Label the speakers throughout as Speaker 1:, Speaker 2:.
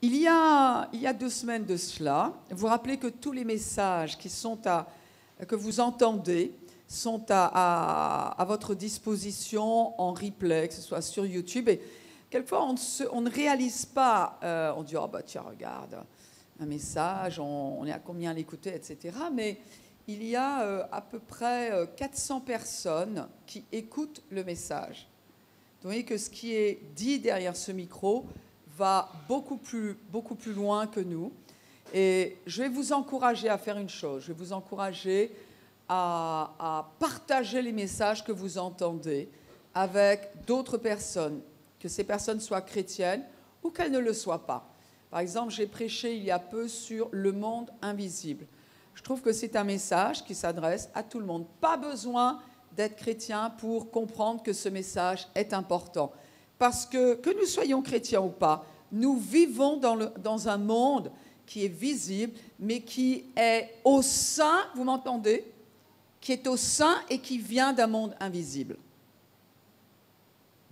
Speaker 1: Il y a 2 semaines de cela, vous vous rappelez que tous les messages que vous entendez sont à votre disposition en replay, que ce soit sur YouTube. Et quelquefois, on ne réalise pas, on dit « Oh, bah tiens, regarde, un message, on est à combien à l'écouter, etc. » Mais il y a à peu près 400 personnes qui écoutent le message. Vous voyez que ce qui est dit derrière ce micro va beaucoup plus loin que nous. Et je vais vous encourager à faire une chose. Je vais vous encourager à partager les messages que vous entendez avec d'autres personnes, que ces personnes soient chrétiennes ou qu'elles ne le soient pas. Par exemple, j'ai prêché il y a peu sur le monde invisible. Je trouve que c'est un message qui s'adresse à tout le monde. Pas besoin d'être chrétien pour comprendre que ce message est important. Parce que nous soyons chrétiens ou pas, nous vivons dans un monde qui est visible, mais qui est au sein, vous m'entendez? Qui est au sein et qui vient d'un monde invisible.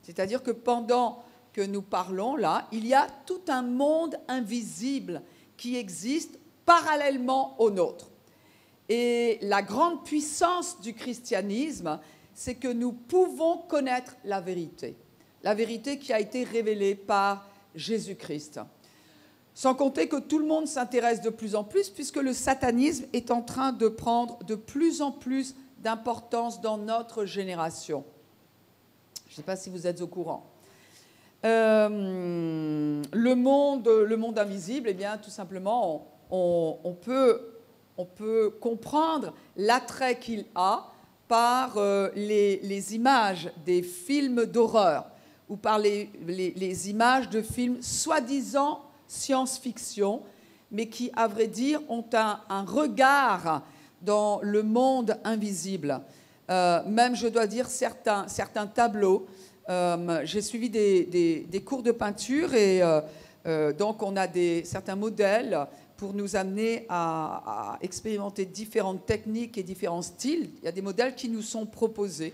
Speaker 1: C'est-à-dire que pendant que nous parlons là, il y a tout un monde invisible qui existe parallèlement au nôtre. Et la grande puissance du christianisme, c'est que nous pouvons connaître la vérité qui a été révélée par Jésus-Christ. Sans compter que tout le monde s'intéresse de plus en plus, puisque le satanisme est en train de prendre de plus en plus d'importance dans notre génération. Je ne sais pas si vous êtes au courant. Le monde invisible, eh bien, tout simplement, on peut comprendre l'attrait qu'il a par les images des films d'horreur ou par les images de films soi-disant science-fiction, mais qui, à vrai dire, ont un regard dans le monde invisible. Même, je dois dire, certains tableaux. J'ai suivi des cours de peinture et donc on a certains modèles pour nous amener à expérimenter différentes techniques et différents styles. Il y a des modèles qui nous sont proposés.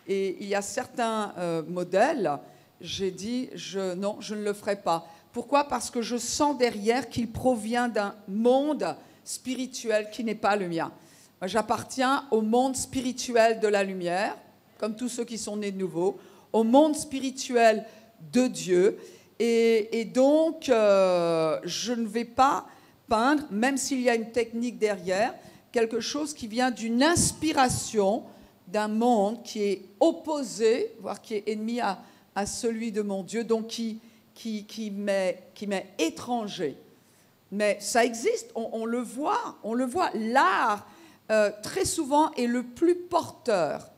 Speaker 1: Et il y a certains modèles, j'ai dit, non, je ne le ferai pas. Pourquoi? Parce que je sens derrière qu'il provient d'un monde spirituel qui n'est pas le mien. J'appartiens au monde spirituel de la lumière, comme tous ceux qui sont nés de nouveau, au monde spirituel de Dieu. Et donc, je ne vais pas peindre, même s'il y a une technique derrière, quelque chose qui vient d'une inspiration d'un monde qui est opposé, voire qui est ennemi à celui de mon Dieu, donc qui m'est étranger. Mais ça existe, on le voit. L'art, très souvent, est le plus porteur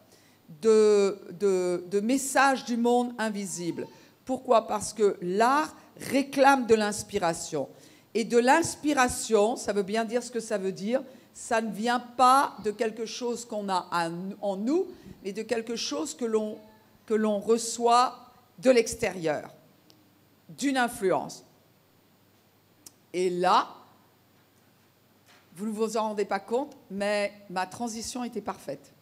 Speaker 1: de messages du monde invisible. Pourquoi? Parce que l'art réclame de l'inspiration. Et de l'inspiration, ça veut bien dire ce que ça veut dire, ça ne vient pas de quelque chose qu'on a en nous, mais de quelque chose que l'on reçoit de l'extérieur, d'une influence. Et là, vous ne vous en rendez pas compte, mais ma transition était parfaite.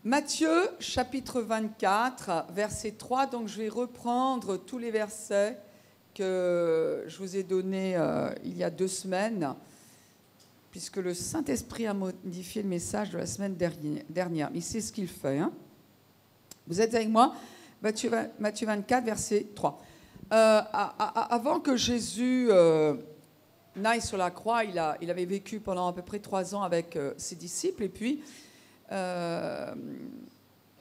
Speaker 1: Matthieu, chapitre 24, verset 3, donc je vais reprendre tous les versets que je vous ai donnés il y a 2 semaines, puisque le Saint-Esprit a modifié le message de la semaine dernière. Il sait ce qu'il fait. Hein. Vous êtes avec moi? Matthieu 24, verset 3. Avant que Jésus n'aille sur la croix, il avait vécu pendant à peu près 3 ans avec ses disciples, et puis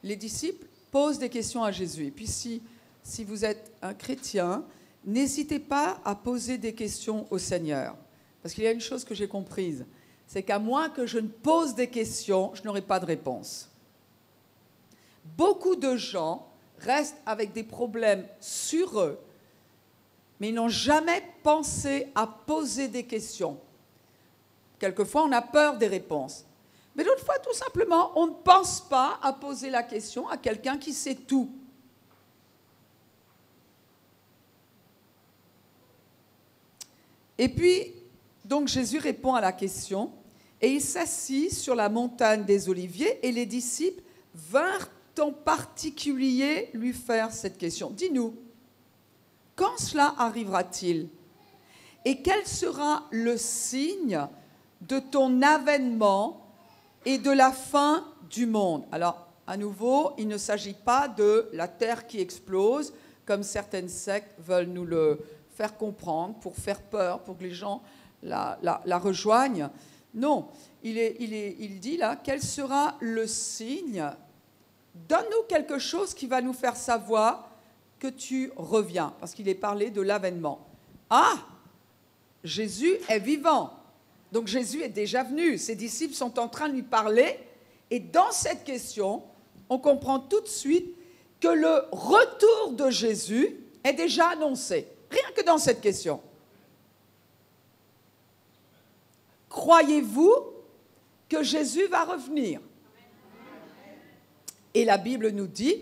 Speaker 1: les disciples posent des questions à Jésus. Et puis si vous êtes un chrétien, n'hésitez pas à poser des questions au Seigneur. Parce qu'il y a une chose que j'ai comprise, c'est qu'à moins que je ne pose des questions, je n'aurai pas de réponse. Beaucoup de gens restent avec des problèmes sur eux, mais ils n'ont jamais pensé à poser des questions. Quelquefois, on a peur des réponses. Mais d'autres fois, tout simplement, on ne pense pas à poser la question à quelqu'un qui sait tout. Et puis, donc Jésus répond à la question, et il s'assit sur la montagne des Oliviers, et les disciples vinrent en particulier lui faire cette question. Dis-nous, Quand cela arrivera-t-il? Et quel sera le signe de ton avènement et de la fin du monde? Alors, à nouveau, il ne s'agit pas de la terre qui explose, comme certaines sectes veulent nous le faire comprendre, pour faire peur, pour que les gens la rejoignent. Non, il dit là, quel sera le signe? Donne-nous quelque chose qui va nous faire savoir que tu reviens, parce qu'il est parlé de l'avènement. Ah, Jésus est vivant. Donc Jésus est déjà venu. Ses disciples sont en train de lui parler. Et dans cette question, on comprend tout de suite que le retour de Jésus est déjà annoncé. Rien que dans cette question. Croyez-vous que Jésus va revenir? Et la Bible nous dit,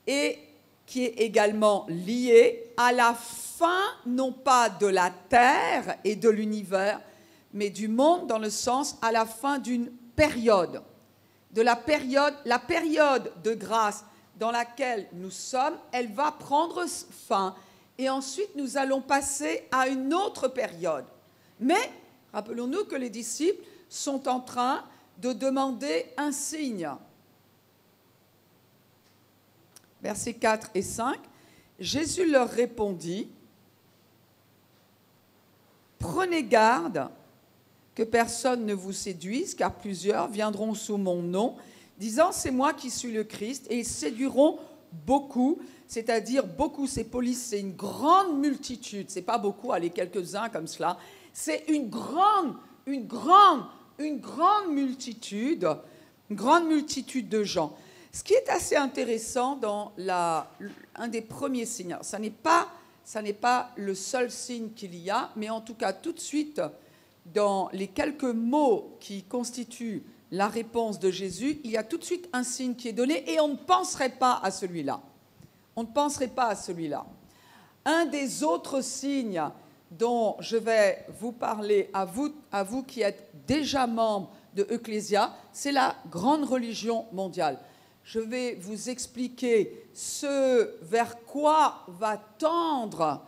Speaker 1: et qui est également lié à la fin, non pas de la terre et de l'univers, mais du monde dans le sens à la fin d'une période. La période de grâce dans laquelle nous sommes, elle va prendre fin. Et ensuite, nous allons passer à une autre période. Mais, rappelons-nous que les disciples sont en train de demander un signe. Versets 4 et 5, Jésus leur répondit, « Prenez garde que personne ne vous séduise, car plusieurs viendront sous mon nom, disant, c'est moi qui suis le Christ, et ils séduiront beaucoup, c'est-à-dire beaucoup, c'est police, c'est une grande multitude, c'est pas beaucoup, allez, quelques-uns comme cela, c'est une grande multitude de gens. Ce qui est assez intéressant dans un des premiers signes, ça n'est pas le seul signe qu'il y a, mais en tout cas tout de suite, dans les quelques mots qui constituent la réponse de Jésus, il y a tout de suite un signe qui est donné et on ne penserait pas à celui-là. On ne penserait pas à celui-là. Un des autres signes dont je vais vous parler à vous qui êtes déjà membres de Ecclésia, c'est la grande religion mondiale. Je vais vous expliquer ce vers quoi va tendre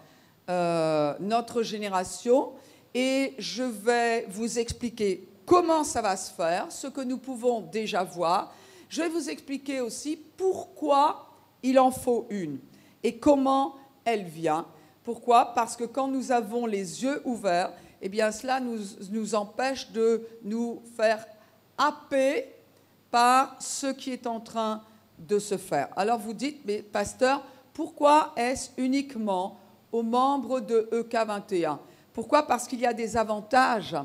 Speaker 1: notre génération et je vais vous expliquer comment ça va se faire, ce que nous pouvons déjà voir. Je vais vous expliquer aussi pourquoi il en faut une et comment elle vient. Pourquoi? Parce que quand nous avons les yeux ouverts, eh bien cela nous empêche de nous faire happer par ce qui est en train de se faire. Alors vous dites, mais pasteur, pourquoi est-ce uniquement aux membres de EK21? Pourquoi? Parce qu'il y a des avantages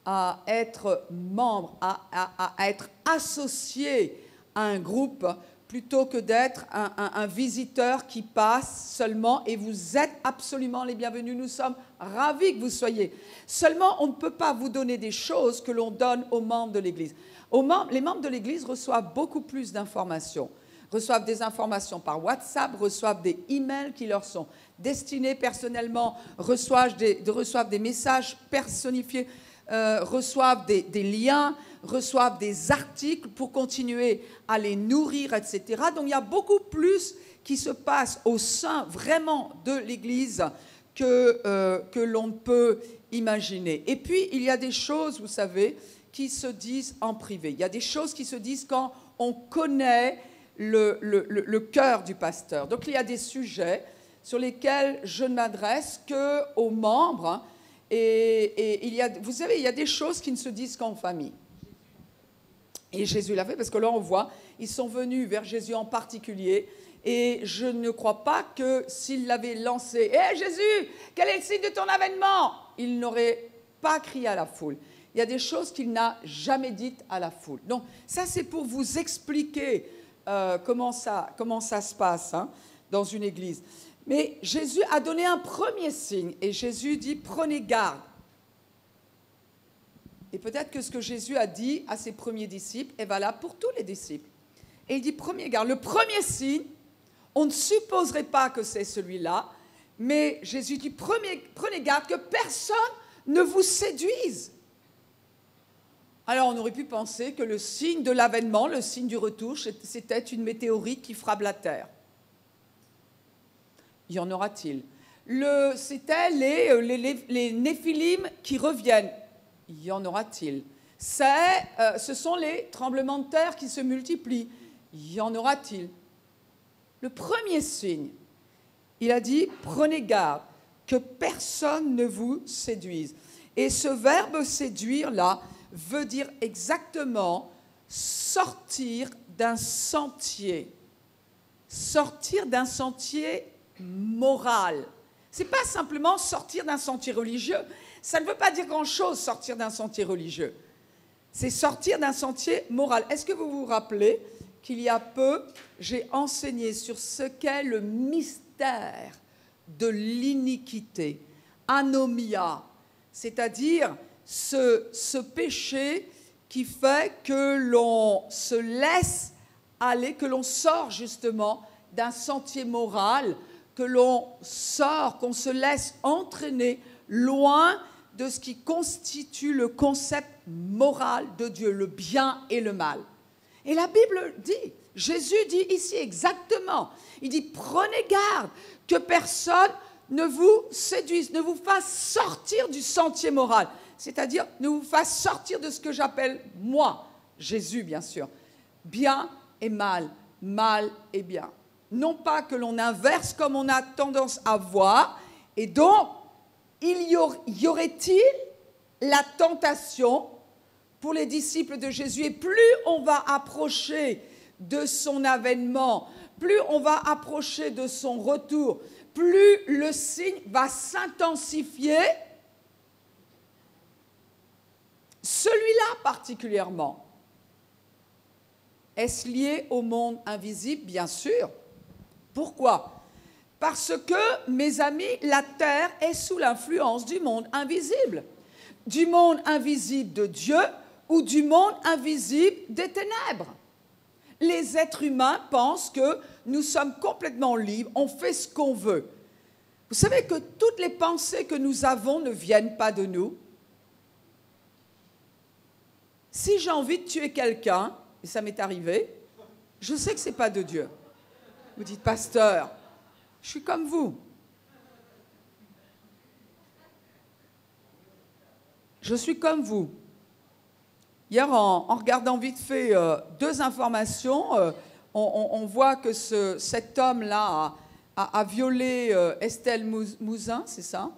Speaker 1: à être membre, à être associé à un groupe, plutôt que d'être un visiteur qui passe seulement, et vous êtes absolument les bienvenus. Nous sommes ravis que vous soyez. Seulement, on ne peut pas vous donner des choses que l'on donne aux membres de l'Église. Les membres de l'Église reçoivent beaucoup plus d'informations, reçoivent des informations par WhatsApp, reçoivent des emails qui leur sont destinés personnellement, reçoivent des messages personnifiés, reçoivent des liens, reçoivent des articles pour continuer à les nourrir, etc. Donc il y a beaucoup plus qui se passe au sein vraiment de l'Église que l'on ne peut imaginer. Et puis il y a des choses, vous savez, qui se disent en privé. Il y a des choses qui se disent quand on connaît le cœur du pasteur. Donc il y a des sujets sur lesquels je ne m'adresse qu'aux membres. Et vous savez, il y a des choses qui ne se disent qu'en famille. Et Jésus l'a fait parce que là, on voit, ils sont venus vers Jésus en particulier. Et je ne crois pas que s'il l'avait lancé, « Hé Jésus, quel est le signe de ton avènement ?» il n'aurait pas crié à la foule. Il y a des choses qu'il n'a jamais dites à la foule. Donc ça, c'est pour vous expliquer comment ça se passe dans une église. Mais Jésus a donné un premier signe et Jésus dit « Prenez garde ». Et peut-être que ce que Jésus a dit à ses premiers disciples est valable pour tous les disciples. Et il dit « Prenez garde ». Le premier signe, on ne supposerait pas que c'est celui-là, mais Jésus dit « Prenez garde que personne ne vous séduise ». Alors on aurait pu penser que le signe de l'avènement, le signe du retour, c'était une météorite qui frappe la terre. Y en aura-t-il? c'était les Néphilim qui reviennent. Y en aura-t-il? Ce sont les tremblements de terre qui se multiplient. Y en aura-t-il? Le premier signe, il a dit, prenez garde que personne ne vous séduise. Et ce verbe séduire, là, veut dire exactement sortir d'un sentier. Sortir d'un sentier moral. Ce n'est pas simplement sortir d'un sentier religieux. Ça ne veut pas dire grand-chose, sortir d'un sentier religieux. C'est sortir d'un sentier moral. Est-ce que vous vous rappelez qu'il y a peu, j'ai enseigné sur ce qu'est le mystère de l'iniquité, anomia, c'est-à-dire ce péché qui fait que l'on se laisse aller, que l'on sort justement d'un sentier moral, que l'on sort, qu'on se laisse entraîner loin de ce qui constitue le concept moral de Dieu, le bien et le mal. Et la Bible dit, Jésus dit ici exactement, il dit, prenez garde que personne ne vous séduise, ne vous fasse sortir du sentier moral, c'est-à-dire ne vous fasse sortir de ce que j'appelle, moi, Jésus bien sûr, bien et mal, mal et bien. Non pas que l'on inverse comme on a tendance à voir, et donc, y aurait-il la tentation pour les disciples de Jésus, et plus on va approcher de son avènement, plus on va approcher de son retour, plus le signe va s'intensifier, celui-là particulièrement. Est-ce lié au monde invisible? Bien sûr. Pourquoi? Parce que, mes amis, la terre est sous l'influence du monde invisible. Du monde invisible de Dieu ou du monde invisible des ténèbres. Les êtres humains pensent que nous sommes complètement libres, on fait ce qu'on veut. Vous savez que toutes les pensées que nous avons ne viennent pas de nous. Si j'ai envie de tuer quelqu'un, et ça m'est arrivé, je sais que ce n'est pas de Dieu. Vous dites, pasteur, je suis comme vous. Je suis comme vous. Hier, en regardant vite fait deux informations, on voit que cet homme-là a violé Estelle Mouzin, c'est ça?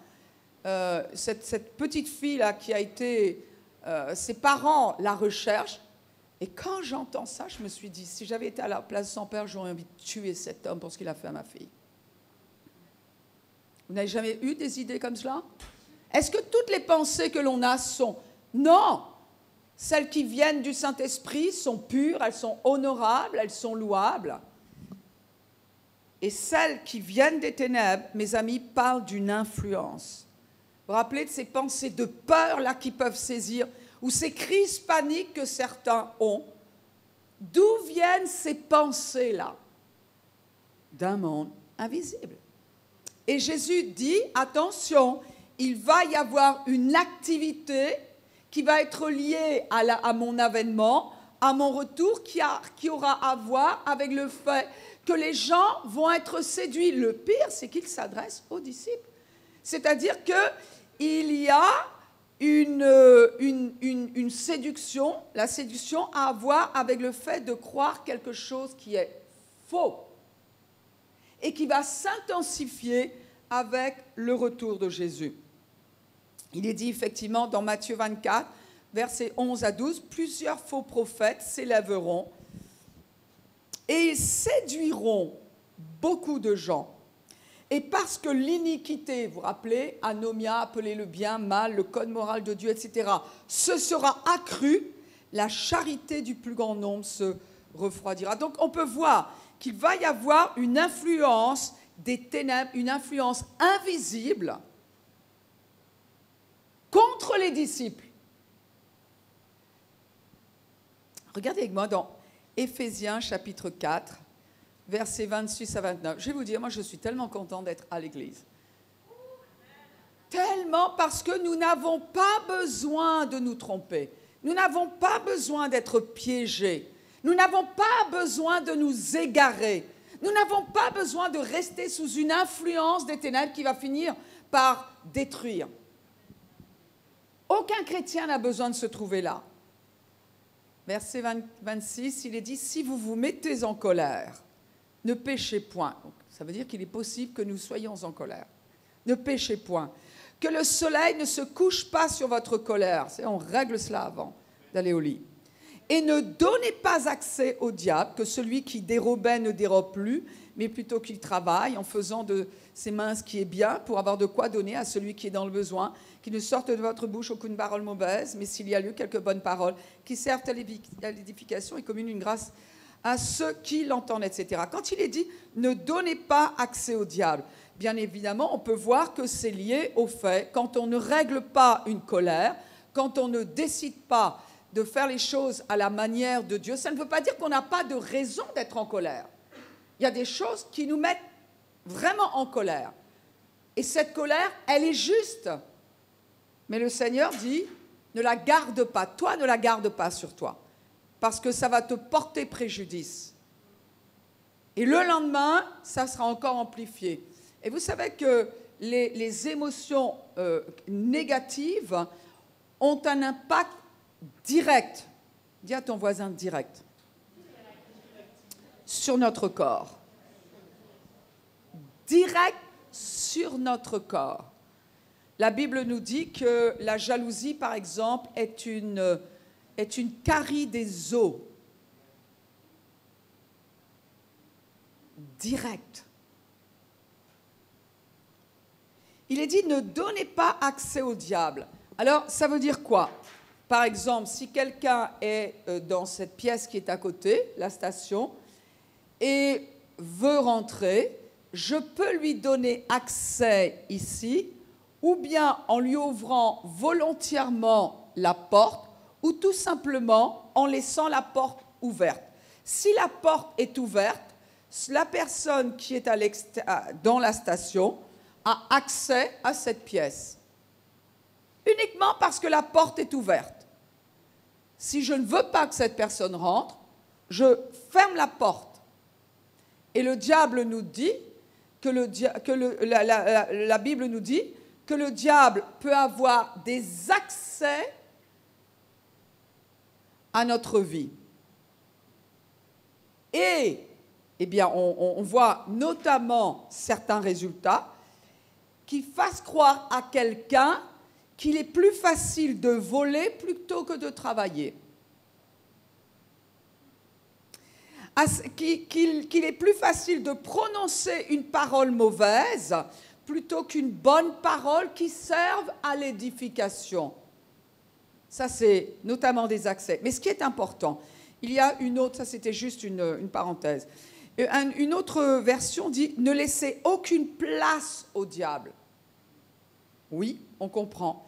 Speaker 1: Cette petite fille-là qui a été... ses parents la recherchent. Et quand j'entends ça, je me suis dit, si j'avais été à la place de son père, j'aurais envie de tuer cet homme pour ce qu'il a fait à ma fille. Vous n'avez jamais eu des idées comme cela? Est-ce que toutes les pensées que l'on a sont... Non! Celles qui viennent du Saint-Esprit sont pures, elles sont honorables, elles sont louables. Et celles qui viennent des ténèbres, mes amis, parlent d'une influence. Vous vous rappelez de ces pensées de peur-là qui peuvent saisir, ou ces crises paniques que certains ont? D'où viennent ces pensées-là? D'un monde invisible. Et Jésus dit, attention, il va y avoir une activité qui va être liée à mon avènement, à mon retour, qui aura à voir avec le fait que les gens vont être séduits. Le pire, c'est qu'il s'adresse aux disciples. C'est-à-dire qu'il y a une séduction, la séduction a à voir avec le fait de croire quelque chose qui est faux et qui va s'intensifier avec le retour de Jésus. Il est dit effectivement dans Matthieu 24, versets 11 à 12, plusieurs faux prophètes s'élèveront et ils séduiront beaucoup de gens. Et parce que l'iniquité, vous vous rappelez, anomia, appelez le bien, mal, le code moral de Dieu, etc., ce sera accru, la charité du plus grand nombre se refroidira. Donc on peut voir qu'il va y avoir une influence des ténèbres, une influence invisible contre les disciples. Regardez avec moi dans Éphésiens chapitre 4, versets 26 à 29. Je vais vous dire, moi je suis tellement content d'être à l'église. Tellement parce que nous n'avons pas besoin de nous tromper. Nous n'avons pas besoin d'être piégés. Nous n'avons pas besoin de nous égarer. Nous n'avons pas besoin de rester sous une influence des ténèbres qui va finir par détruire. Aucun chrétien n'a besoin de se trouver là. Verset 26, il est dit, si vous vous mettez en colère, ne péchez point. Donc, ça veut dire qu'il est possible que nous soyons en colère. Ne péchez point. Que le soleil ne se couche pas sur votre colère. On règle cela avant d'aller au lit. Et ne donnez pas accès au diable, que celui qui dérobait ne dérobe plus, mais plutôt qu'il travaille en faisant de ses mains ce qui est bien pour avoir de quoi donner à celui qui est dans le besoin, qu'il ne sorte de votre bouche aucune parole mauvaise, mais s'il y a lieu, quelques bonnes paroles qui servent à l'édification et communent une grâce à ceux qui l'entendent, etc. Quand il est dit « ne donnez pas accès au diable », bien évidemment, on peut voir que c'est lié au fait, quand on ne règle pas une colère, quand on ne décide pas de faire les choses à la manière de Dieu, ça ne veut pas dire qu'on n'a pas de raison d'être en colère. Il y a des choses qui nous mettent vraiment en colère. Et cette colère, elle est juste. Mais le Seigneur dit, ne la garde pas. Toi, ne la garde pas sur toi. Parce que ça va te porter préjudice. Et le lendemain, ça sera encore amplifié. Et vous savez que les émotions négatives ont un impact direct. Dis à ton voisin direct. Sur notre corps. Direct sur notre corps. La Bible nous dit que la jalousie, par exemple, est une carie des os. Direct. Il est dit, ne donnez pas accès au diable. Alors, ça veut dire quoi? Par exemple, si quelqu'un est dans cette pièce qui est à côté, la station, et veut rentrer, je peux lui donner accès ici, ou bien en lui ouvrant volontairement la porte, ou tout simplement en laissant la porte ouverte. Si la porte est ouverte, la personne qui est dans la station a accès à cette pièce. Uniquement parce que la porte est ouverte. Si je ne veux pas que cette personne rentre, je ferme la porte. Et le diable nous dit que la Bible nous dit que le diable peut avoir des accès à notre vie. Et, eh bien, on voit notamment certains résultats qui fassent croire à quelqu'un qu'il est plus facile de voler plutôt que de travailler. Qu'il est plus facile de prononcer une parole mauvaise plutôt qu'une bonne parole qui serve à l'édification. Ça, c'est notamment des accès. Mais ce qui est important, il y a une autre, ça c'était juste une parenthèse, une autre version dit « ne laissez aucune place au diable ». Oui, on comprend.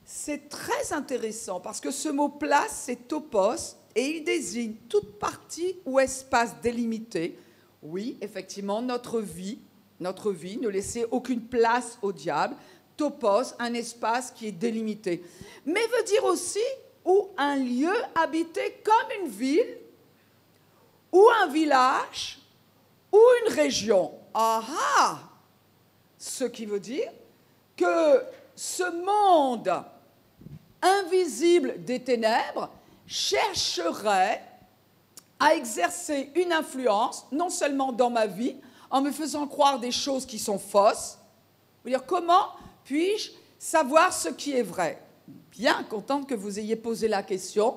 Speaker 1: C'est très intéressant parce que ce mot « place », c'est « topos », et il désigne toute partie ou espace délimité. Oui, effectivement, notre vie, ne laisser aucune place au diable. Topos, un espace qui est délimité. Mais veut dire aussi ou un lieu habité comme une ville, ou un village, ou une région. Ah ah! Ce qui veut dire que ce monde invisible des ténèbres chercherait à exercer une influence, non seulement dans ma vie, en me faisant croire des choses qui sont fausses. Je veux dire, comment puis-je savoir ce qui est vrai? Bien contente que vous ayez posé la question.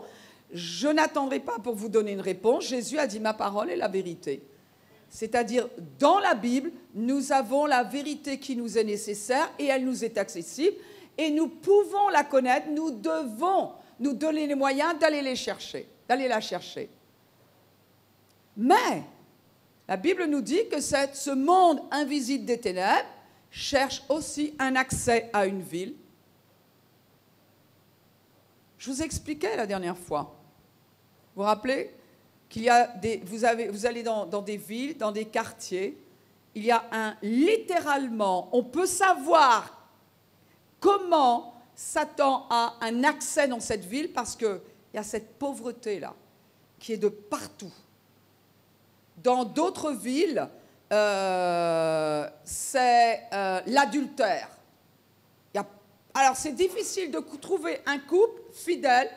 Speaker 1: Je n'attendrai pas pour vous donner une réponse. Jésus a dit « ma parole est la vérité ». C'est-à-dire, dans la Bible, nous avons la vérité qui nous est nécessaire et elle nous est accessible et nous pouvons la connaître, nous devons nous donner les moyens d'aller la chercher. Mais la Bible nous dit que ce monde invisible des ténèbres cherche aussi un accès à une ville. Je vous expliquais la dernière fois. Vous vous rappelez qu'il y a vous allez dans des villes, dans des quartiers, il y a littéralement, on peut savoir comment Satan a un accès dans cette ville parce qu'il y a cette pauvreté-là qui est de partout. dans d'autres villes, c'est l'adultère. Alors, c'est difficile de trouver un couple fidèle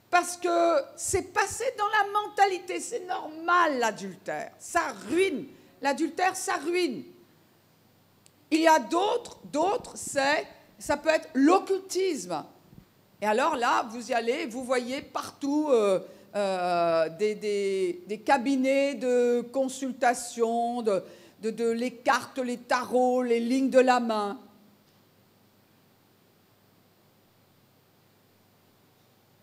Speaker 1: parce que c'est passé dans la mentalité. C'est normal, l'adultère. Ça ruine. L'adultère, ça ruine. Il y a d'autres, ça peut être l'occultisme. Et alors là, vous y allez, vous voyez partout des cabinets de consultation, de les cartes, les tarots, les lignes de la main.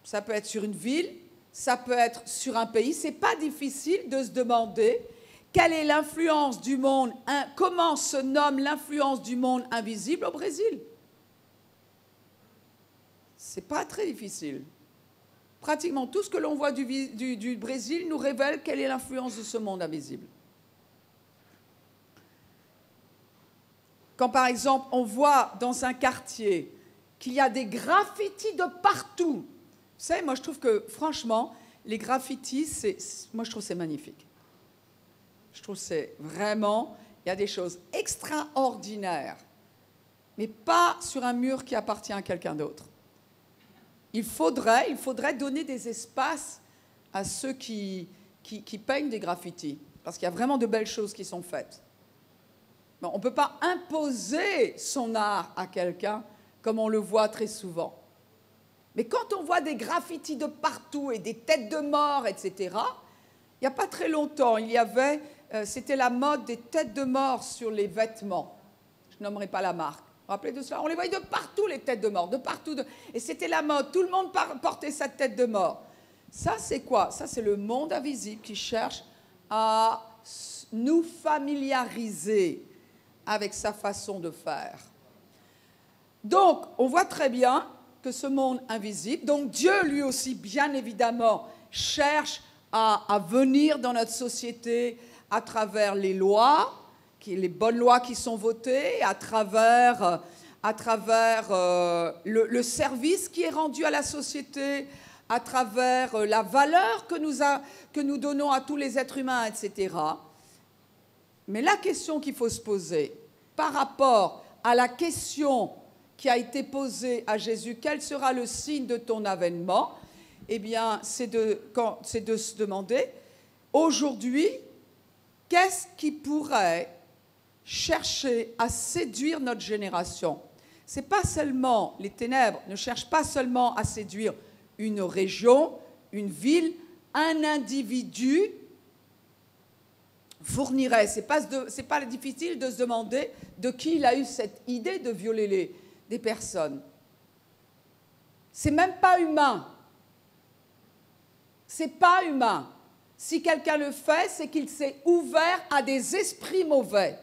Speaker 1: Ça peut être sur une ville, ça peut être sur un pays. Ce n'est pas difficile de se demander quelle est l'influence du monde, comment se nomme l'influence du monde invisible au Brésil. Ce n'est pas très difficile. Pratiquement tout ce que l'on voit du Brésil nous révèle quelle est l'influence de ce monde invisible. Quand par exemple on voit dans un quartier qu'il y a des graffitis de partout. Vous savez, moi je trouve que franchement, les graffitis, moi je trouve c'est magnifique. Je trouve c'est vraiment, il y a des choses extraordinaires, mais pas sur un mur qui appartient à quelqu'un d'autre. Il faudrait donner des espaces à ceux qui peignent des graffitis, parce qu'il y a vraiment de belles choses qui sont faites. Bon, on ne peut pas imposer son art à quelqu'un, comme on le voit très souvent. Mais quand on voit des graffitis de partout et des têtes de mort, etc., il n'y a pas très longtemps, c'était la mode des têtes de mort sur les vêtements. Je nommerai pas la marque. Vous vous rappelez de cela? On les voyait de partout, les têtes de mort, de partout. Et c'était la mode. Tout le monde portait sa tête de mort. Ça, c'est quoi? Ça, c'est le monde invisible qui cherche à nous familiariser avec sa façon de faire. Donc, on voit très bien que ce monde invisible, donc Dieu lui aussi, bien évidemment, cherche à venir dans notre société à travers les lois, les bonnes lois qui sont votées, à travers le service qui est rendu à la société, à travers la valeur que nous donnons à tous les êtres humains, etc. Mais la question qu'il faut se poser par rapport à la question qui a été posée à Jésus, quel sera le signe de ton avènement? Eh bien, c'est de se demander, aujourd'hui, qu'est-ce qui pourrait chercher à séduire notre génération? C'est pas seulement, les ténèbres ne cherchent pas seulement à séduire une région, une ville, un individu fournirait. C'est pas difficile de se demander de qui il a eu cette idée de violer des personnes. C'est même pas humain. C'est pas humain. Si quelqu'un le fait, c'est qu'il s'est ouvert à des esprits mauvais.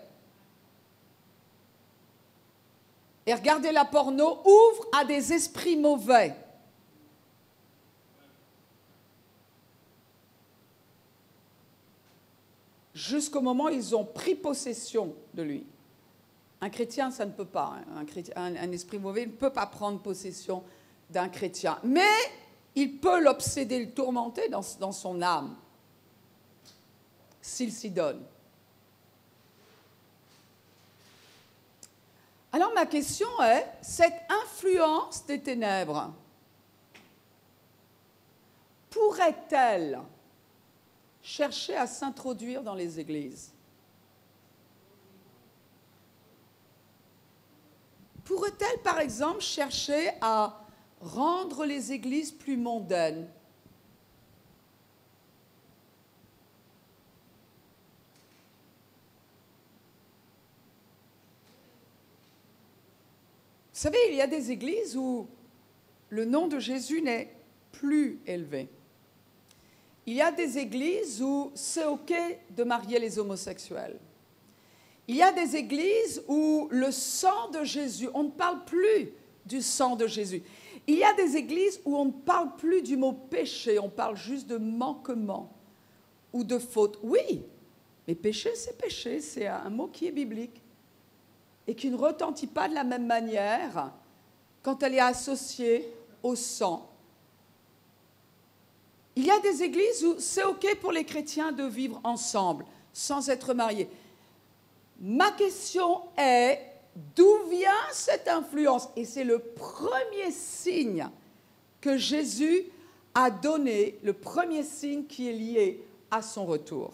Speaker 1: Et regardez, la porno ouvre à des esprits mauvais. Jusqu'au moment où ils ont pris possession de lui. Un chrétien, ça ne peut pas. Un esprit mauvais ne peut pas prendre possession d'un chrétien. Mais il peut l'obséder, le tourmenter dans son âme, s'il s'y donne. Alors ma question est, cette influence des ténèbres pourrait-elle chercher à s'introduire dans les églises? Pourrait-elle, par exemple, chercher à rendre les églises plus mondaines? Vous savez, il y a des églises où le nom de Jésus n'est plus élevé. Il y a des églises où c'est OK de marier les homosexuels. Il y a des églises où le sang de Jésus, on ne parle plus du sang de Jésus. Il y a des églises où on ne parle plus du mot péché, on parle juste de manquement ou de faute. Oui, mais péché, c'est un mot qui est biblique et qui ne retentit pas de la même manière quand elle est associée au sang. Il y a des églises où c'est OK pour les chrétiens de vivre ensemble, sans être marié. Ma question est, d'où vient cette influence? Et c'est le premier signe que Jésus a donné, le premier signe qui est lié à son retour.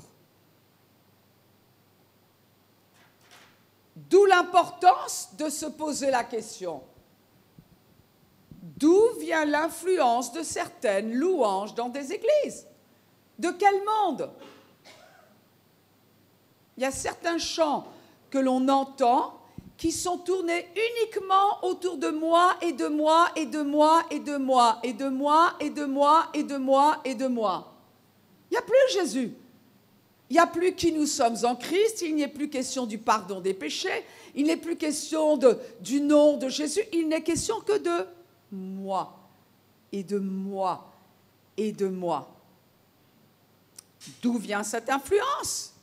Speaker 1: D'où l'importance de se poser la question. D'où vient l'influence de certaines louanges dans des églises? De quel monde? Il y a certains chants que l'on entend qui sont tournés uniquement autour de moi et de moi et de moi et de moi et de moi et de moi et de moi et de moi. Il n'y a plus Jésus. Il n'y a plus qui nous sommes en Christ, il n'est plus question du pardon des péchés, il n'est plus question du nom de Jésus, il n'est question que de moi et de moi et de moi. D'où vient cette influence?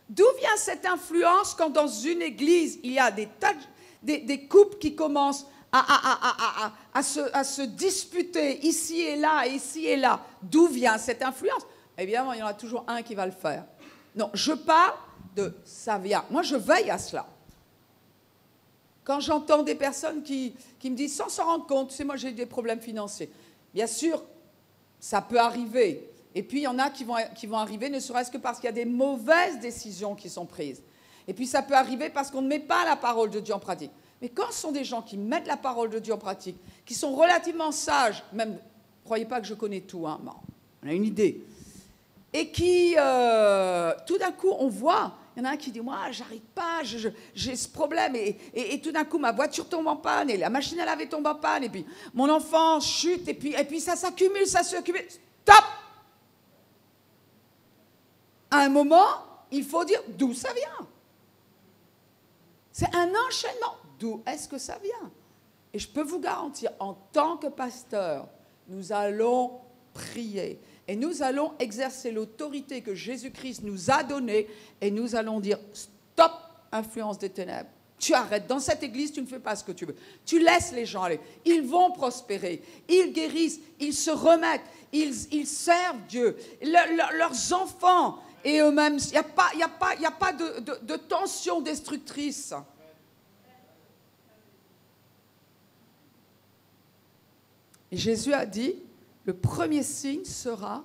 Speaker 1: D'où vient cette influence quand dans une église, il y a des couples qui commencent à se disputer ici et là, ici et là? D'où vient cette influence? Évidemment, il y en a toujours un qui va le faire. Non, je parle de ça vient. Moi, je veille à cela. Quand j'entends des personnes qui me disent, sans s'en rendre compte, tu sais, moi j'ai des problèmes financiers. Bien sûr, ça peut arriver. Et puis, il y en a qui vont arriver, ne serait-ce que parce qu'il y a des mauvaises décisions qui sont prises. Et puis, ça peut arriver parce qu'on ne met pas la parole de Dieu en pratique. Mais quand ce sont des gens qui mettent la parole de Dieu en pratique, qui sont relativement sages, même, ne croyez pas que je connais tout, hein, bon, on a une idée, et qui, tout d'un coup, on voit, il y en a un qui dit, moi, j'arrive pas, j'ai ce problème, et tout d'un coup, ma voiture tombe en panne, et la machine à laver tombe en panne, et puis mon enfant chute, et puis ça s'accumule, Stop! À un moment, il faut dire d'où ça vient. C'est un enchaînement. D'où est-ce que ça vient? Et je peux vous garantir, en tant que pasteur, nous allons prier et nous allons exercer l'autorité que Jésus-Christ nous a donnée et nous allons dire stop, influence des ténèbres. Tu arrêtes. Dans cette église, tu ne fais pas ce que tu veux. Tu laisses les gens aller. Ils vont prospérer. Ils guérissent. Ils se remettent. Ils servent Dieu. Leurs enfants et eux-mêmes. Il n'y a pas de tension destructrice. Et Jésus a dit, le premier signe sera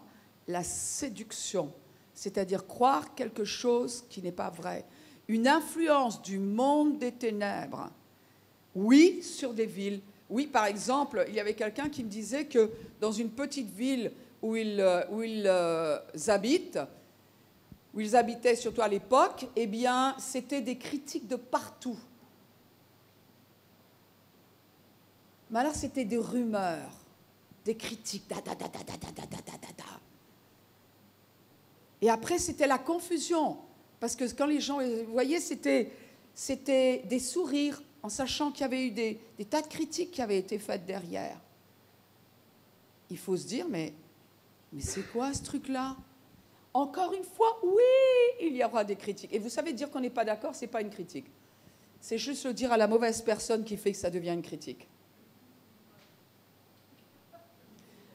Speaker 1: la séduction, c'est-à-dire croire quelque chose qui n'est pas vrai. Une influence du monde des ténèbres, oui, sur des villes. Oui, par exemple, il y avait quelqu'un qui me disait que dans une petite ville où ils habitaient surtout à l'époque, eh bien, c'était des critiques de partout. Mais alors, c'était des rumeurs, des critiques, Et après, c'était la confusion. Parce que quand les gens, vous voyez, c'était des sourires, en sachant qu'il y avait eu des tas de critiques qui avaient été faites derrière. Il faut se dire, mais c'est quoi ce truc-là? Encore une fois, oui, il y aura des critiques. Et vous savez, dire qu'on n'est pas d'accord, ce n'est pas une critique. C'est juste le dire à la mauvaise personne qui fait que ça devient une critique.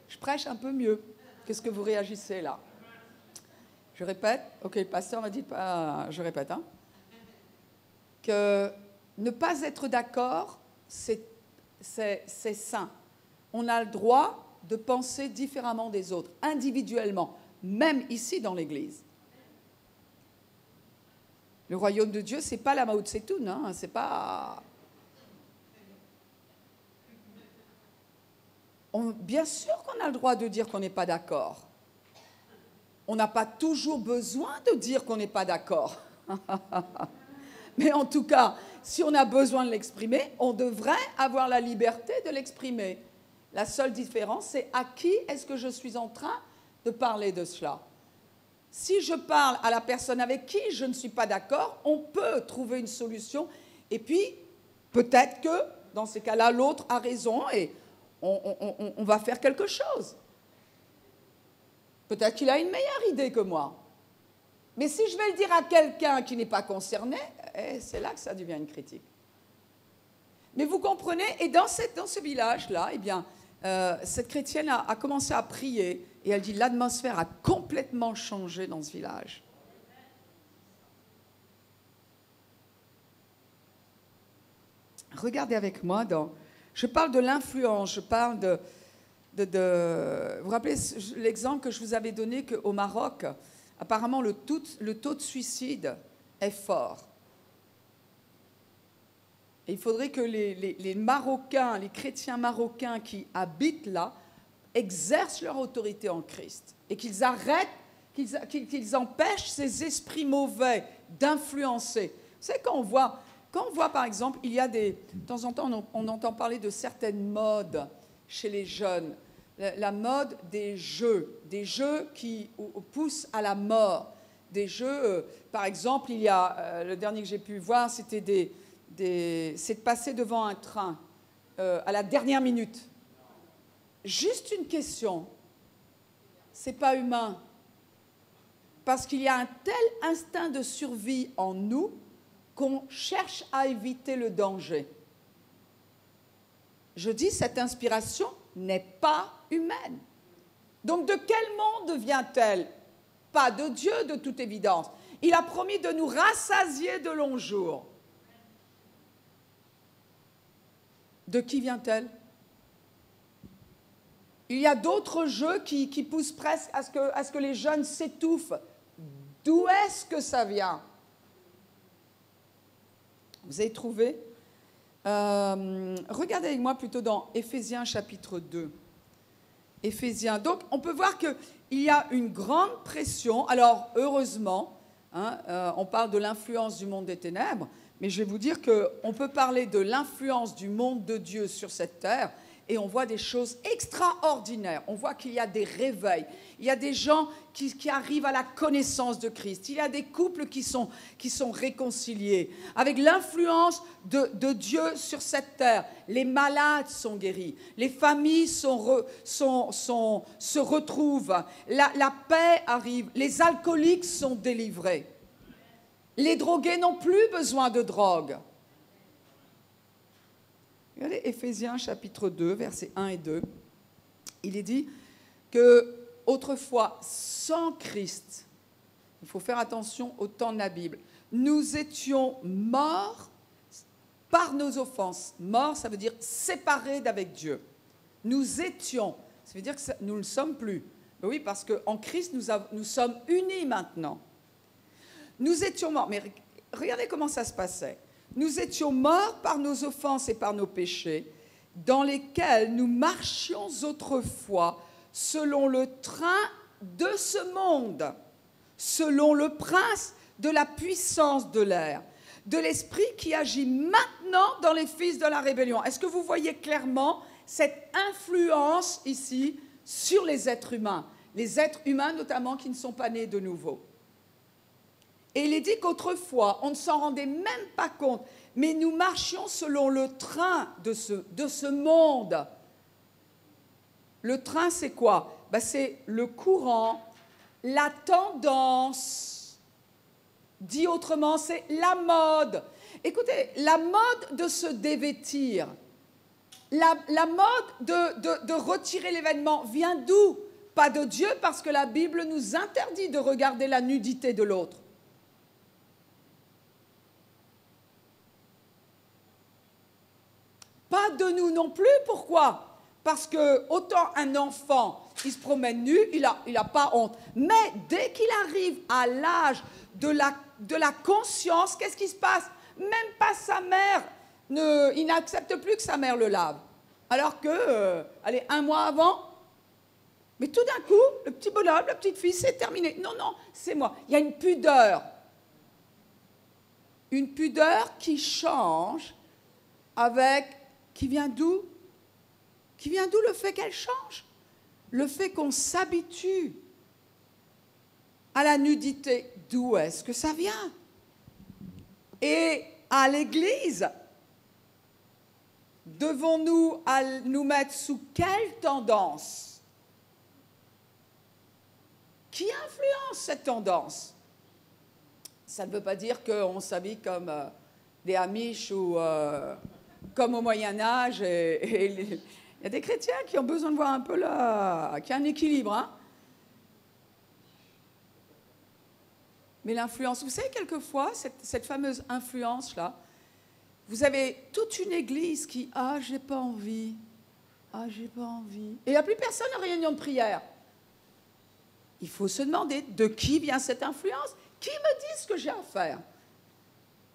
Speaker 1: Je prêche un peu mieux. Qu'est-ce que vous réagissez là? Je répète. Ok, le pasteur m'a dit pas. Je répète. Hein, que ne pas être d'accord, c'est sain. On a le droit de penser différemment des autres, individuellement, même ici dans l'Église. Le royaume de Dieu, c'est pas la Mao Tse-tung, hein, c'est pas. Bien sûr qu'on a le droit de dire qu'on n'est pas d'accord. On n'a pas toujours besoin de dire qu'on n'est pas d'accord. Mais en tout cas, si on a besoin de l'exprimer, on devrait avoir la liberté de l'exprimer. La seule différence, c'est à qui est-ce que je suis en train de parler de cela. Si je parle à la personne avec qui je ne suis pas d'accord, on peut trouver une solution. Et puis, peut-être que, dans ces cas-là, l'autre a raison et on va faire quelque chose. Peut-être qu'il a une meilleure idée que moi. Mais si je vais le dire à quelqu'un qui n'est pas concerné, c'est là que ça devient une critique. Mais vous comprenez, et dans ce village-là, eh bien, cette chrétienne a commencé à prier, et elle dit, l'atmosphère a complètement changé dans ce village. Regardez avec moi, je parle de l'influence, je parle vous vous rappelez l'exemple que je vous avais donné qu'au Maroc, apparemment le taux de suicide est fort. Et il faudrait que les Marocains, les chrétiens marocains qui habitent là, exercent leur autorité en Christ et qu'ils arrêtent, qu'ils empêchent ces esprits mauvais d'influencer. Vous savez, quand on voit par exemple, il y a de temps en temps, on entend parler de certaines modes chez les jeunes. La mode des jeux qui poussent à la mort. Des jeux, par exemple, il y a, le dernier que j'ai pu voir, c'était c'est de passer devant un train à la dernière minute. Juste une question, c'est pas humain. Parce qu'il y a un tel instinct de survie en nous qu'on cherche à éviter le danger. Je dis, cette inspiration n'est pas humaine. Donc de quel monde vient-elle? Pas de Dieu, de toute évidence. Il a promis de nous rassasier de longs jours. De qui vient-elle? Il y a d'autres jeux qui poussent presque à ce que les jeunes s'étouffent. D'où est-ce que ça vient? Vous avez trouvé? Regardez avec moi plutôt dans Éphésiens chapitre 2. Éphésiens. Donc, on peut voir qu'il y a une grande pression. Alors, heureusement, on parle de l'influence du monde des ténèbres, mais je vais vous dire qu'on peut parler de l'influence du monde de Dieu sur cette terre, et on voit des choses extraordinaires. On voit qu'il y a des réveils. Il y a des gens qui arrivent à la connaissance de Christ. Il y a des couples qui sont réconciliés. Avec l'influence de Dieu sur cette terre, les malades sont guéris. Les familles se retrouvent. La paix arrive. Les alcooliques sont délivrés. Les drogués n'ont plus besoin de drogue. Regardez Éphésiens chapitre 2, versets 1 et 2. Il est dit que autrefois, sans Christ, il faut faire attention au temps de la Bible, nous étions morts par nos offenses. Morts, ça veut dire séparés d'avec Dieu. Nous étions, ça veut dire que nous ne le sommes plus. Mais oui, parce qu'en Christ, nous sommes unis maintenant. Nous étions morts, mais regardez comment ça se passait. Nous étions morts par nos offenses et par nos péchés, dans lesquels nous marchions autrefois selon le train de ce monde, selon le prince de la puissance de l'air, de l'esprit qui agit maintenant dans les fils de la rébellion. Est-ce que vous voyez clairement cette influence ici sur les êtres humains notamment qui ne sont pas nés de nouveau? Et il est dit qu'autrefois, on ne s'en rendait même pas compte, mais nous marchions selon le train de ce monde. Le train, c'est quoi? C'est le courant, la tendance. Dit autrement, c'est la mode. Écoutez, la mode de se dévêtir, la mode de retirer l'événement vient d'où? Pas de Dieu, parce que la Bible nous interdit de regarder la nudité de l'autre. Pas de nous non plus. Pourquoi? Parce que autant un enfant, il se promène nu, il a pas honte. Mais dès qu'il arrive à l'âge de la conscience, qu'est-ce qui se passe? Même pas sa mère, il n'accepte plus que sa mère le lave. Alors que, allez, un mois avant, mais tout d'un coup, le petit bonhomme, la petite fille, c'est terminé. Non, non, c'est moi. Il y a une pudeur. Une pudeur qui change qui vient d'où? Qui vient d'où le fait qu'elle change? Le fait qu'on s'habitue à la nudité. D'où est-ce que ça vient? Et à l'Église, devons-nous nous mettre sous quelle tendance? Qui influence cette tendance? Ça ne veut pas dire qu'on s'habille comme des Amish ou comme au Moyen-Âge. Il y a des chrétiens qui ont besoin de voir un peu qu'il y a un équilibre. Hein? Mais l'influence, vous savez, quelquefois, cette fameuse influence-là, Vous avez toute une église qui « Ah, j'ai pas envie. Ah, j'ai pas envie. » Et il n'y a plus personne en réunion de prière. Il faut se demander de qui vient cette influence. Qui me dit ce que j'ai à faire?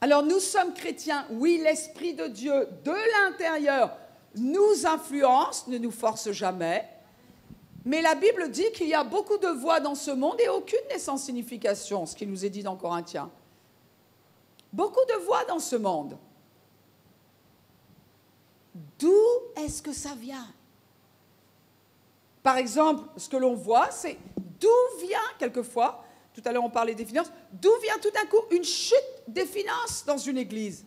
Speaker 1: Alors nous sommes chrétiens. Oui, l'Esprit de Dieu de l'intérieur nous influence, ne nous force jamais. Mais la Bible dit qu'il y a beaucoup de voix dans ce monde et aucune n'est sans signification, ce qui nous est dit dans Corinthiens. Beaucoup de voix dans ce monde. D'où est-ce que ça vient? Par exemple, ce que l'on voit, c'est d'où vient, quelquefois, tout à l'heure on parlait des finances, d'où vient tout d'un coup une chute des finances dans une église?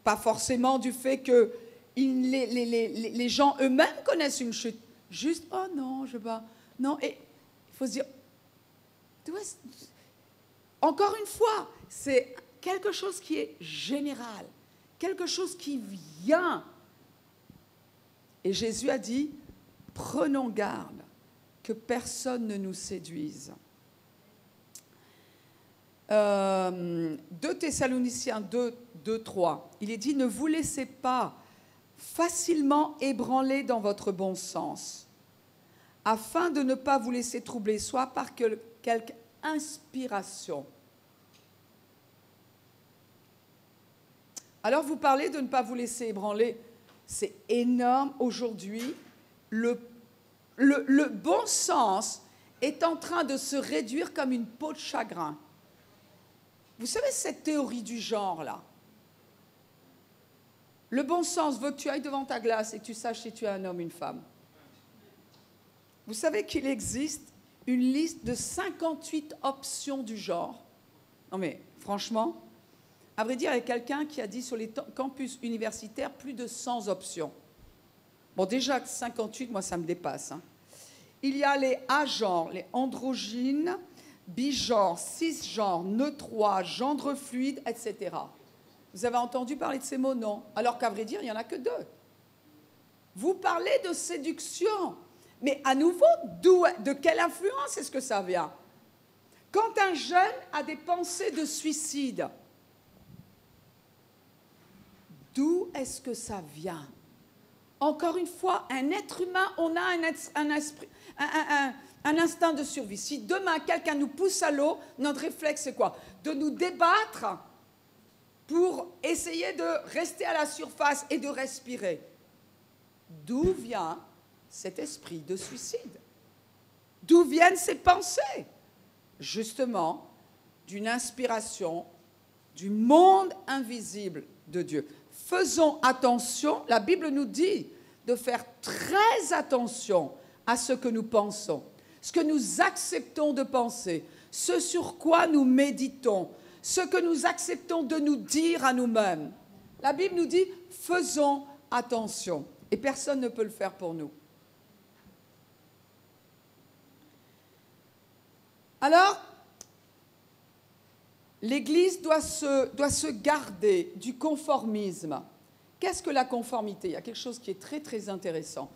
Speaker 1: Pas forcément du fait que les gens eux-mêmes connaissent une chute. Juste, oh non, je ne sais pas. Non, et il faut se dire, encore une fois, c'est quelque chose qui est général, quelque chose qui vient. Et Jésus a dit, prenons garde que personne ne nous séduise. 2 Thessaloniciens 2, 3, il est dit, ne vous laissez pas facilement ébranler dans votre bon sens, afin de ne pas vous laisser troubler, soit par quelque inspiration. Alors vous parlez de ne pas vous laisser ébranler. C'est énorme aujourd'hui. Le bon sens est en train de se réduire comme une peau de chagrin. Vous savez cette théorie du genre-là? Le bon sens veut que tu ailles devant ta glace et que tu saches si tu es un homme ou une femme. Vous savez qu'il existe une liste de 58 options du genre. Non mais, franchement, à vrai dire, il y a quelqu'un qui a dit sur les campus universitaires plus de 100 options. Bon, déjà, 58, moi, ça me dépasse. Hein. Il y a les A-genres, les androgynes, bigenres, cisgenres, neutrois, gendre fluide, etc. Vous avez entendu parler de ces mots? Non. Alors qu'à vrai dire, il n'y en a que 2. Vous parlez de séduction. Mais à nouveau, de quelle influence est-ce que ça vient? Quand un jeune a des pensées de suicide, d'où est-ce que ça vient? Encore une fois, un être humain, on a un instinct de survie. Si demain, quelqu'un nous pousse à l'eau, notre réflexe, c'est quoi? De nous débattre pour essayer de rester à la surface et de respirer. D'où vient cet esprit de suicide? D'où viennent ces pensées? Justement, d'une inspiration du monde invisible de Dieu. Faisons attention, la Bible nous dit de faire très attention à ce que nous pensons, ce que nous acceptons de penser, ce sur quoi nous méditons, ce que nous acceptons de nous dire à nous-mêmes. La Bible nous dit, faisons attention. Et personne ne peut le faire pour nous. Alors, l'Église doit se garder du conformisme. Qu'est-ce que la conformité? Il y a quelque chose qui est très, très intéressant.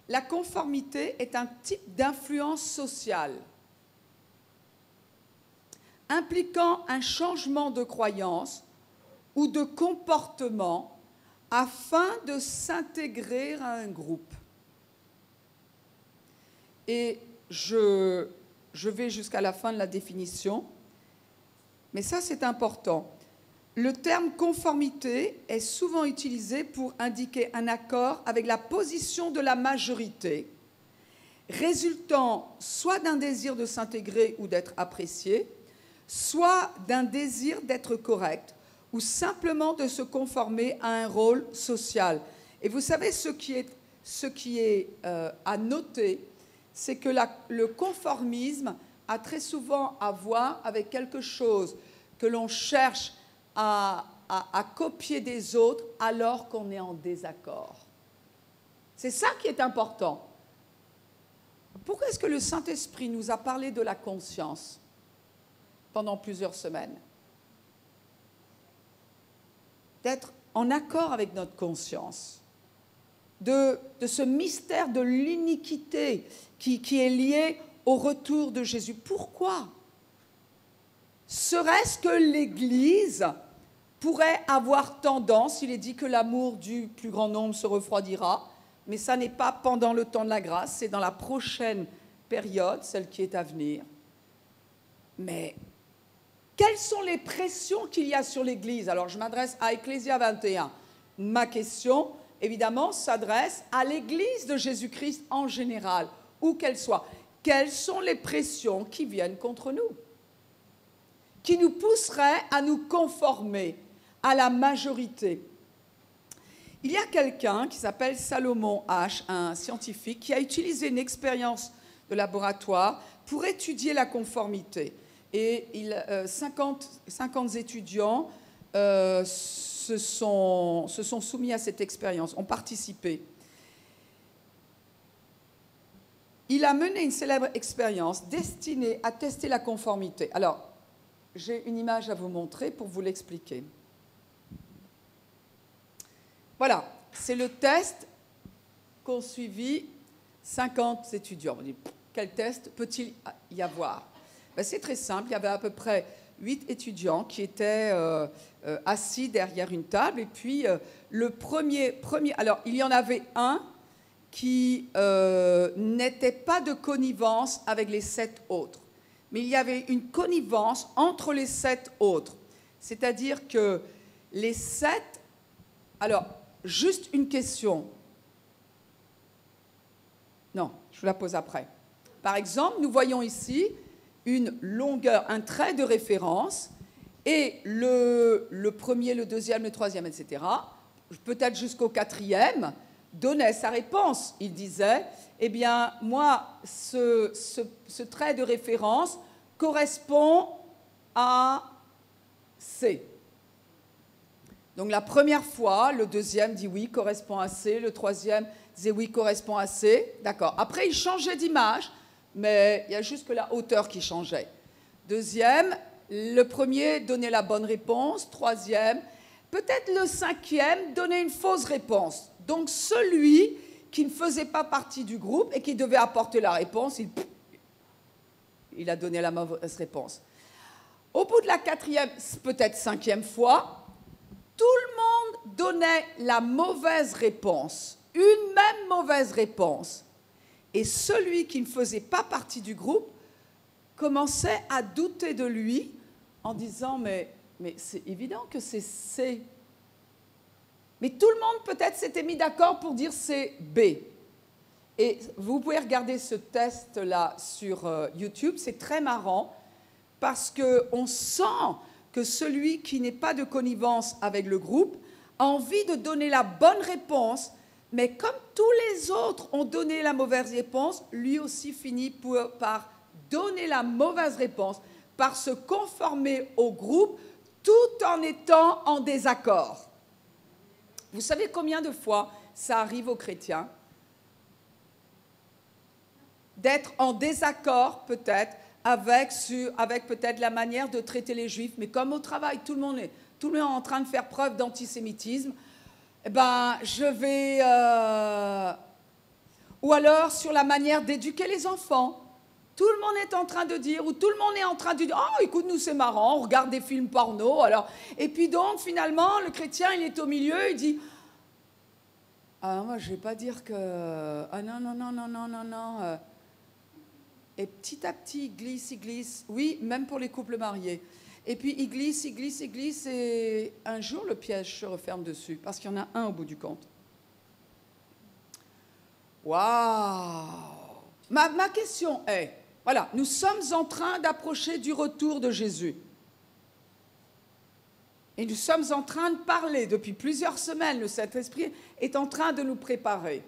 Speaker 1: La conformité est un type d'influence sociale impliquant un changement de croyance ou de comportement afin de s'intégrer à un groupe. Et je vais jusqu'à la fin de la définition, mais ça c'est important. Le terme conformité est souvent utilisé pour indiquer un accord avec la position de la majorité, résultant soit d'un désir de s'intégrer ou d'être apprécié, soit d'un désir d'être correct, ou simplement de se conformer à un rôle social. Et vous savez, ce qui est à noter, c'est que le conformisme a très souvent à voir avec quelque chose que l'on cherche à copier des autres alors qu'on est en désaccord. C'est ça qui est important. Pourquoi est-ce que le Saint-Esprit nous a parlé de la conscience pendant plusieurs semaines? D'être en accord avec notre conscience, de ce mystère de l'iniquité qui est lié au retour de Jésus. Pourquoi? Serait-ce que l'Église pourrait avoir tendance, il est dit que l'amour du plus grand nombre se refroidira, mais ça n'est pas pendant le temps de la grâce, c'est dans la prochaine période, celle qui est à venir. Mais quelles sont les pressions qu'il y a sur l'Église? Alors je m'adresse à Ecclésia 21. Ma question, évidemment, s'adresse à l'Église de Jésus-Christ en général, où qu'elle soit. Quelles sont les pressions qui viennent contre nous, qui nous pousseraient à nous conformer à la majorité? Il y a quelqu'un qui s'appelle Salomon H., un scientifique, qui a utilisé une expérience de laboratoire pour étudier la conformité. Et 50 étudiants se sont soumis à cette expérience, ont participé. Il a mené une célèbre expérience destinée à tester la conformité. Alors, j'ai une image à vous montrer pour vous l'expliquer. Voilà, c'est le test qu'ont suivi 50 étudiants. On dit, quel test peut-il y avoir? Ben, c'est très simple, il y avait à peu près 8 étudiants qui étaient assis derrière une table. Et puis, le premier... Alors, il y en avait un qui n'était pas de connivence avec les 7 autres. Mais il y avait une connivence entre les 7 autres. C'est-à-dire que les 7... Alors, juste une question. Non, je vous la pose après. Par exemple, nous voyons ici une longueur, un trait de référence, et le premier, le deuxième, le troisième, etc., peut-être jusqu'au 4e, donnait sa réponse. Il disait, eh bien, moi, ce trait de référence correspond à C. Donc la première fois, le deuxième dit oui, correspond à C, le troisième disait oui, correspond à C. D'accord. Après, il changeait d'image, mais il y a juste que la hauteur qui changeait. Deuxième, le premier donnait la bonne réponse, troisième, peut-être le 5e donnait une fausse réponse. Donc celui qui ne faisait pas partie du groupe et qui devait apporter la réponse, il a donné la mauvaise réponse. Au bout de la 4e, peut-être 5e fois, tout le monde donnait la mauvaise réponse, une même mauvaise réponse. Et celui qui ne faisait pas partie du groupe commençait à douter de lui en disant « mais c'est évident que c'est C ». Mais tout le monde peut-être s'était mis d'accord pour dire c'est B. Et vous pouvez regarder ce test-là sur YouTube, c'est très marrant parce qu'on sent que celui qui n'est pas de connivence avec le groupe a envie de donner la bonne réponse, mais comme tous les autres ont donné la mauvaise réponse, lui aussi finit par donner la mauvaise réponse, par se conformer au groupe tout en étant en désaccord. Vous savez combien de fois ça arrive aux chrétiens d'être en désaccord peut-être avec peut-être la manière de traiter les Juifs, mais comme au travail, tout le monde est en train de faire preuve d'antisémitisme, eh ben, je vais... Ou alors sur la manière d'éduquer les enfants. Tout le monde est en train de dire, ou tout le monde est en train de dire, oh, écoute, nous, c'est marrant, on regarde des films porno, alors... Et puis donc, finalement, le chrétien, il est au milieu, il dit, ah, moi, je ne vais pas dire que... Ah, non, non, non, non, non, non, non... Et petit à petit, il glisse. Oui, même pour les couples mariés. Et puis, il glisse, et un jour, le piège se referme dessus, parce qu'il y en a un au bout du compte. Waouh! Ma question est, voilà, nous sommes en train d'approcher du retour de Jésus. Et nous sommes en train de parler, depuis plusieurs semaines, le Saint-Esprit est en train de nous préparer.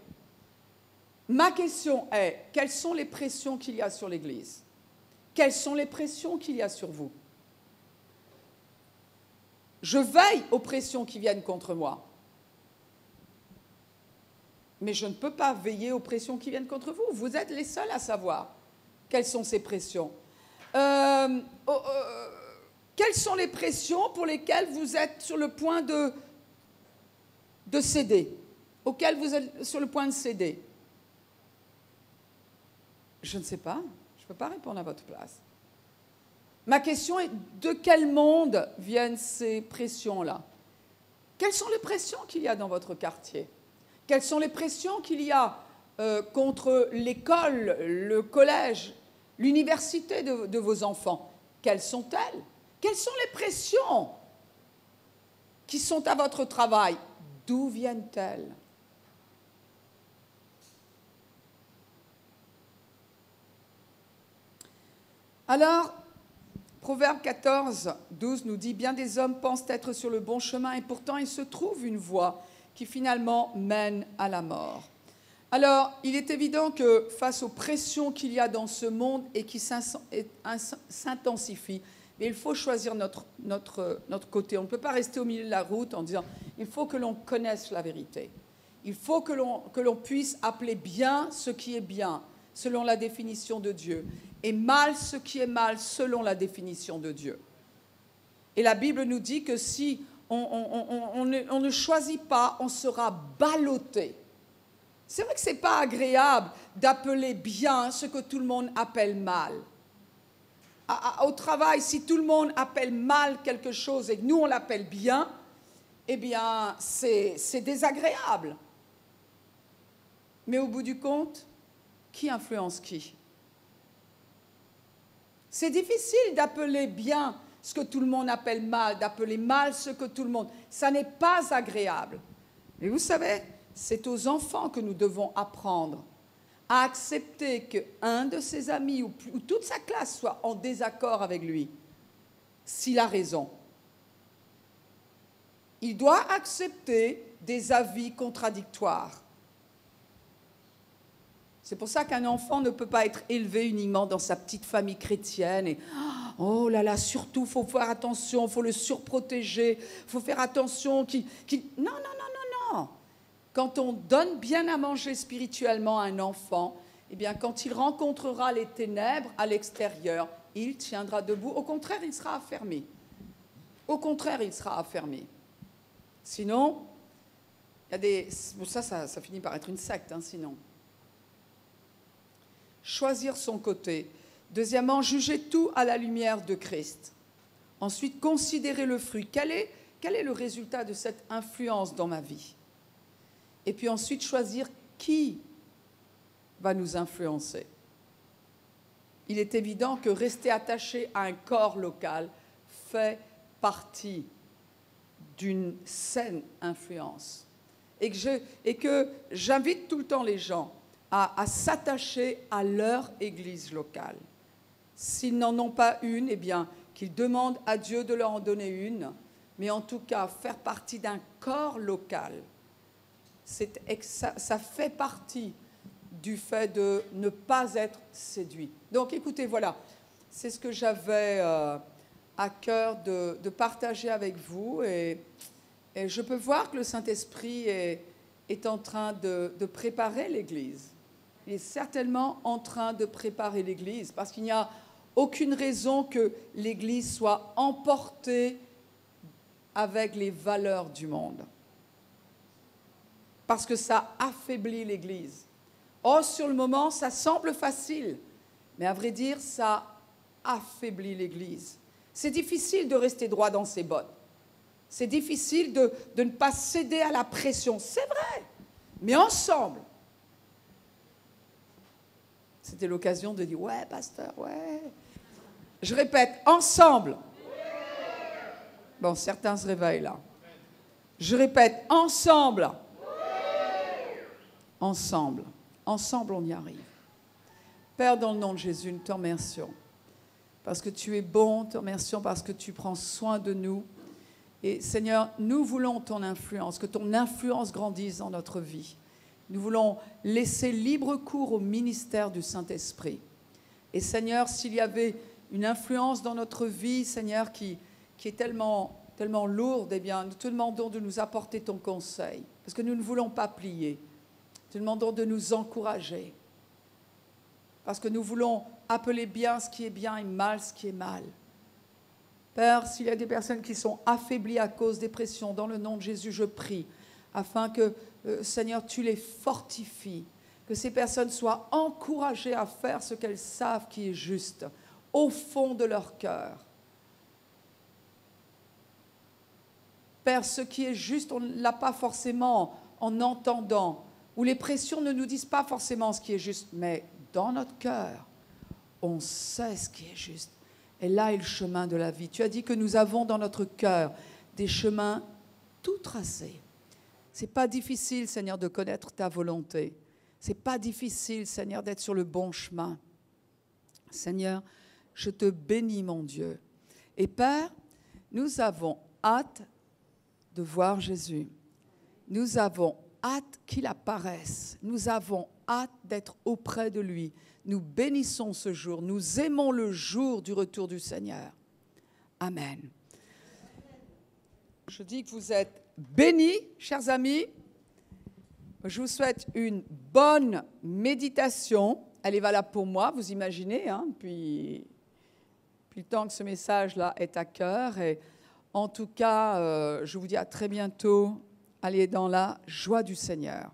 Speaker 1: Ma question est, quelles sont les pressions qu'il y a sur l'Église? Quelles sont les pressions qu'il y a sur vous? Je veille aux pressions qui viennent contre moi. Mais je ne peux pas veiller aux pressions qui viennent contre vous. Vous êtes les seuls à savoir quelles sont ces pressions. Quelles sont les pressions pour lesquelles vous êtes sur le point de céder? Auxquelles vous êtes sur le point de céder? Je ne sais pas. Je ne peux pas répondre à votre place. Ma question est, de quel monde viennent ces pressions-là? Quelles sont les pressions qu'il y a dans votre quartier? Quelles sont les pressions qu'il y a contre l'école, le collège, l'université de vos enfants? Quelles sont-elles? Quelles sont les pressions qui sont à votre travail? D'où viennent-elles? Alors, Proverbe 14, 12 nous dit « Bien des hommes pensent être sur le bon chemin et pourtant il se trouve une voie qui finalement mène à la mort. » Alors, il est évident que face aux pressions qu'il y a dans ce monde et qui s'intensifient, il faut choisir notre côté. On ne peut pas rester au milieu de la route en disant « Il faut que l'on connaisse la vérité. Il faut que l'on puisse appeler bien ce qui est bien, selon la définition de Dieu, et mal ce qui est mal, selon la définition de Dieu. » Et la Bible nous dit que si on ne choisit pas, on sera ballotté. C'est vrai que ce n'est pas agréable d'appeler bien ce que tout le monde appelle mal. Au travail, si tout le monde appelle mal quelque chose et que nous, on l'appelle bien, eh bien, c'est désagréable. Mais au bout du compte, qui influence qui? C'est difficile d'appeler bien ce que tout le monde appelle mal, d'appeler mal ce que tout le monde... Ça n'est pas agréable. Mais vous savez, c'est aux enfants que nous devons apprendre à accepter qu'un de ses amis ou toute sa classe soit en désaccord avec lui, s'il a raison. Il doit accepter des avis contradictoires. C'est pour ça qu'un enfant ne peut pas être élevé uniquement dans sa petite famille chrétienne et « Oh là là, surtout, il faut faire attention, il faut le surprotéger, il faut faire attention qu'il... » Non, non, non, non, non. Quand on donne bien à manger spirituellement à un enfant, eh bien, quand il rencontrera les ténèbres à l'extérieur, il tiendra debout. Au contraire, il sera affermi. Au contraire, il sera affermi. Sinon, il y a des... Ça finit par être une secte, hein, sinon. Choisir son côté. Deuxièmement, juger tout à la lumière de Christ. Ensuite, considérer le fruit. Quel est le résultat de cette influence dans ma vie? Et puis ensuite, choisir qui va nous influencer. Il est évident que rester attaché à un corps local fait partie d'une saine influence. Et que j'invite tout le temps les gens à s'attacher à leur église locale. S'ils n'en ont pas une, eh bien, qu'ils demandent à Dieu de leur en donner une, mais en tout cas, faire partie d'un corps local, ça fait partie du fait de ne pas être séduit. Donc, écoutez, voilà, c'est ce que j'avais à cœur de partager avec vous, et je peux voir que le Saint-Esprit est en train de préparer l'Église. Il est certainement en train de préparer l'Église, parce qu'il n'y a aucune raison que l'Église soit emportée avec les valeurs du monde. Parce que ça affaiblit l'Église. Or, sur le moment, ça semble facile, mais à vrai dire, ça affaiblit l'Église. C'est difficile de rester droit dans ses bottes. C'est difficile de ne pas céder à la pression. C'est vrai, mais ensemble. C'était l'occasion de dire « Ouais, pasteur, ouais ». Je répète, ensemble. Bon, certains se réveillent là. Je répète, ensemble. Ensemble. Ensemble, on y arrive. Père, dans le nom de Jésus, nous te remercions. Parce que tu es bon, te remercions parce que tu prends soin de nous. Et Seigneur, nous voulons ton influence, que ton influence grandisse dans notre vie. Nous voulons laisser libre cours au ministère du Saint-Esprit. Et Seigneur, s'il y avait une influence dans notre vie, Seigneur, qui est tellement lourde, eh bien, nous te demandons de nous apporter ton conseil, parce que nous ne voulons pas plier. Nous te demandons de nous encourager, parce que nous voulons appeler bien ce qui est bien et mal ce qui est mal. Père, s'il y a des personnes qui sont affaiblies à cause des pressions, dans le nom de Jésus, je prie, afin que, Seigneur, tu les fortifies, que ces personnes soient encouragées à faire ce qu'elles savent qui est juste, au fond de leur cœur. Père, ce qui est juste, on ne l'a pas forcément en entendant, ou les pressions ne nous disent pas forcément ce qui est juste, mais dans notre cœur, on sait ce qui est juste. Et là est le chemin de la vie. Tu as dit que nous avons dans notre cœur des chemins tout tracés. Ce n'est pas difficile, Seigneur, de connaître ta volonté. Ce n'est pas difficile, Seigneur, d'être sur le bon chemin. Seigneur, je te bénis, mon Dieu. Et Père, nous avons hâte de voir Jésus. Nous avons hâte qu'il apparaisse. Nous avons hâte d'être auprès de lui. Nous bénissons ce jour. Nous aimons le jour du retour du Seigneur. Amen. Je dis que vous êtes bénis, chers amis. Je vous souhaite une bonne méditation. Elle est valable pour moi, vous imaginez, hein, depuis le temps que ce message-là est à cœur. Et en tout cas, je vous dis à très bientôt. Allez dans la joie du Seigneur.